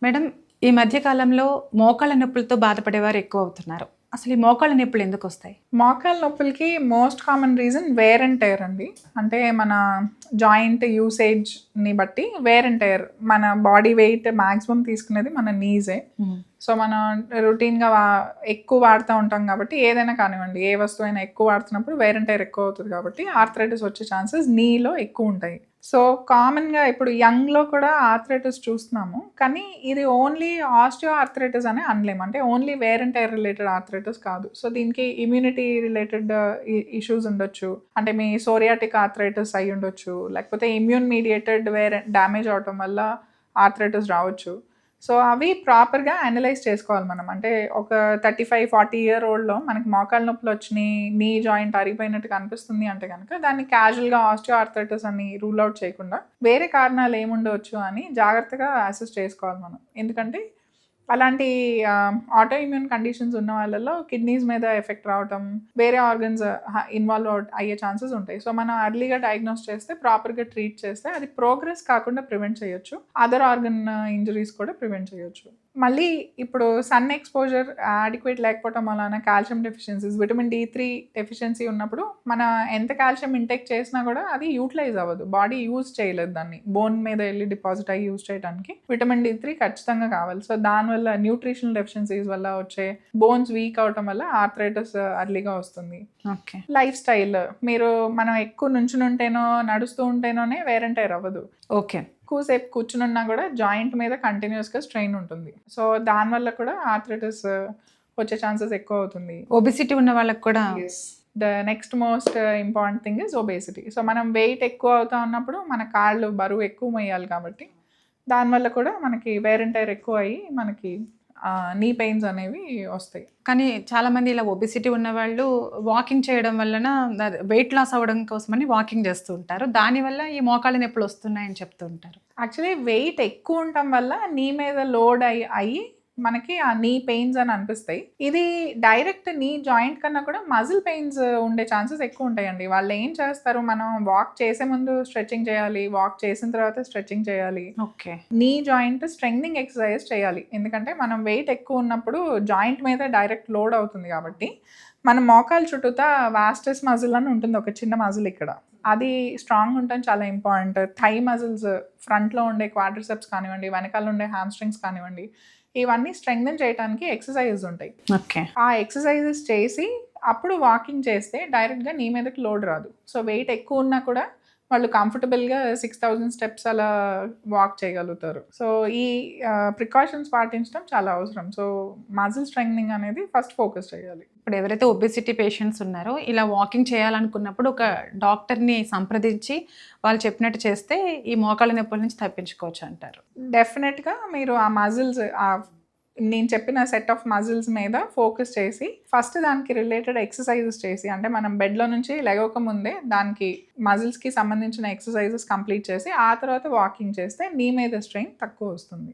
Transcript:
Madam, ఈ మధ్య కాలంలో మోకాళ్ళ నొప్పులతో బాధపడేవారు ఎక్కువ అవుతున్నారు. అసలు ఈ మోకాళ్ళ నొప్పులు ఎందుకొస్తాయి? మోకాళ్ళ నొప్పులకి most common reason wear and tear అండి. అంటే మన జాయింట్ యూసేజ్ని బట్టి వేర్ అండ్ టైర్, మన బాడీ వెయిట్ మ్యాక్సిమం తీసుకునేది మన నీజే. సో మనం రొటీన్గా ఎక్కువ వాడుతూ ఉంటాం కాబట్టి ఏదైనా కానివ్వండి, ఏ వస్తువైనా ఎక్కువ వాడుతున్నప్పుడు వేర్ అండ్ టైర్ ఎక్కువ అవుతుంది కాబట్టి ఆర్థరైటిస్ వచ్చే ఛాన్సెస్ నీలో ఎక్కువ ఉంటాయి. సో కామన్గా ఇప్పుడు యంగ్లో కూడా ఆర్థరైటిస్ చూస్తున్నాము, కానీ ఇది ఓన్లీ ఆస్టియో ఆర్థరైటిస్ అని అనలేము. అంటే only wear and tear related arthritis కాదు. సో దీనికి ఇమ్యూనిటీ రిలేటెడ్ ఇష్యూస్ ఉండొచ్చు, అంటే మీ సోరియాటిక్ ఆర్థరైటిస్ అయి ఉండొచ్చు, లేకపోతే ఇమ్యూన్ మీడియేటెడ్ డ్యామేజ్ అవటం వల్ల ఆర్థరైటిస్ రావచ్చు. సో అవి ప్రాపర్గా అనలైజ్ చేసుకోవాలి మనం. అంటే ఒక 35-40 ఇయర్ ఓల్డ్లో మనకి మోకాళ్ళ నొప్పులు వచ్చినాయి, నీ జాయింట్ అరిగిపోయినట్టుగా అనిపిస్తుంది అంటే కనుక దాన్ని క్యాజువల్గా ఆస్టియో ఆర్థరైటిస్ అని రూల్ అవుట్ చేయకుండా వేరే కారణాలు ఏముండవచ్చు అని జాగ్రత్తగా అసెస్ చేసుకోవాలి మనం. ఎందుకంటే అలాంటి ఆటో ఇమ్యూన్ కండిషన్స్ ఉన్న వాళ్ళలో కిడ్నీస్ మీద ఎఫెక్ట్ రావటం, వేరే ఆర్గన్స్ ఇన్వాల్వ్ అయ్యే ఛాన్సెస్ ఉంటాయి. సో మనం అర్లీగా డయాగ్నోస్ చేస్తే, ప్రాపర్గా ట్రీట్ చేస్తే అది ప్రోగ్రెస్ కాకుండా ప్రివెంట్ చేయొచ్చు. అదర్ ఆర్గన్ ఇంజరీస్ కూడా ప్రివెంట్ చేయొచ్చు. మళ్ళీ ఇప్పుడు సన్ ఎక్స్పోజర్ అడిక్వేట్ లేకపోవటం వలన calcium deficiencies, vitamin D3 deficiency ఉన్నప్పుడు మన ఎంత కాల్షియం ఇంటేక్ చేసినా కూడా అది యూటిలైజ్ అవ్వదు, బాడీ యూజ్ చేయలేదు దాన్ని. బోన్ మీద వెళ్ళి డిపాజిట్ అయ్యి యూజ్ చేయడానికి విటమిన్ D3 ఖచ్చితంగా కావాలి. సో దానివల్ల న్యూట్రిషనల్ డెఫిషియన్సీస్ వల్ల వచ్చే బోన్స్ వీక్ అవటం వల్ల ఆర్థరైటిస్ అర్లీగా వస్తుంది. ఓకే. లైఫ్ స్టైల్, మనం ఎక్కువ నుంచునుంటేనో నడుస్తూ ఉంటేనోనే వేర్ అండ్ టైర్ అవ్వదు. ఓకే. ఎక్కువసేపు కూర్చునున్నా కూడా జాయింట్ మీద కంటిన్యూస్గా స్ట్రెయిన్ ఉంటుంది. సో దానివల్ల కూడా ఆర్థరైటిస్ వచ్చే ఛాన్సెస్ ఎక్కువ అవుతుంది. ఒబిసిటీ ఉన్న వాళ్ళకి కూడా the next most important thing is obesity. So మనం వెయిట్ ఎక్కువ అవుతా ఉన్నప్పుడు మన కాళ్ళు బరువు ఎక్కువ మోయాలి కాబట్టి దానివల్ల కూడా మనకి వేర్ అండ్ టైర్ ఎక్కువ అయ్యి మనకి నీ పెయిన్స్ అనేవి వస్తాయి. కానీ చాలామంది ఇలా ఒబిసిటీ ఉన్న వాళ్ళు వాకింగ్ చేయడం వలన వెయిట్ లాస్ అవ్వడం కోసమని వాకింగ్ చేస్తూ ఉంటారు. దానివల్ల ఈ మోకాళ్ళ నొప్పులు వస్తున్నాయని చెప్తూ ఉంటారు. యాక్చువల్లీ వెయిట్ ఎక్కువ ఉండటం వల్ల నీ మీద లోడ్ అయ్యి మనకి ఆ నీ పెయిన్స్ అని అనిపిస్తాయి. ఇది డైరెక్ట్ నీ జాయింట్ కన్నా కూడా మజిల్ పెయిన్స్ ఉండే ఛాన్సెస్ ఎక్కువ ఉంటాయండి. వాళ్ళు ఏం చేస్తారు, మనం వాక్ చేసే ముందు స్ట్రెచ్చింగ్ చేయాలి, వాక్ చేసిన తర్వాత స్ట్రెచ్చింగ్ చేయాలి. Okay. Knee joint strengthening exercise చేయాలి. ఎందుకంటే మనం వెయిట్ ఎక్కువ ఉన్నప్పుడు జాయింట్ మీద డైరెక్ట్ లోడ్ అవుతుంది కాబట్టి మన మోకాలు చుట్టూతా వాస్టస్ మజిల్ అని ఉంటుంది, ఒక చిన్న మజిల్ ఇక్కడ. అది స్ట్రాంగ్ ఉండటం చాలా ఇంపార్టెంట్. థై మజిల్స్, ఫ్రంట్లో ఉండే క్వాడ్రిసెప్స్ కానివ్వండి, వెనకాల ఉండే హ్యామ్స్ట్రింగ్స్ కానివ్వండి, ఇవన్నీ స్ట్రెంగ్థెన్ చేయడానికి ఎక్సర్సైజెస్ ఉంటాయి. ఓకే. ఆ ఎక్సర్సైజెస్ చేసి అప్పుడు వాకింగ్ చేస్తే డైరెక్ట్గా నీ మీదకి లోడ్ రాదు. సో వెయిట్ ఎక్కువ ఉన్నా కూడా వాళ్ళు కంఫర్టబుల్గా 6000 స్టెప్స్ అలా వాక్ చేయగలుగుతారు. సో ఈ ప్రికాషన్స్ పాటించడం చాలా అవసరం. సో మజిల్ స్ట్రెంగ్నింగ్ అనేది ఫస్ట్ ఫోకస్ చేయాలి. ఇప్పుడు ఎవరైతే ఒబిసిటీ పేషెంట్స్ ఉన్నారో ఇలా వాకింగ్ చేయాలనుకున్నప్పుడు ఒక డాక్టర్ని సంప్రదించి వాళ్ళు చెప్పినట్టు చేస్తే ఈ మోకాళ్ళ నొప్పుల నుంచి తప్పించుకోవచ్చు అంటారు. డెఫినెట్గా మీరు ఆ మజిల్స్, నేను చెప్పిన సెట్ ఆఫ్ మజిల్స్ మీద ఫోకస్ చేసి ఫస్ట్ దానికి రిలేటెడ్ ఎక్సర్సైజెస్ చేసి, అంటే మనం బెడ్లో నుంచి లెగవక ముందే దానికి మజిల్స్కి సంబంధించిన ఎక్సర్సైజెస్ కంప్లీట్ చేసి ఆ తర్వాత వాకింగ్ చేస్తే నీ మీద స్ట్రెయిన్ తక్కువ వస్తుంది.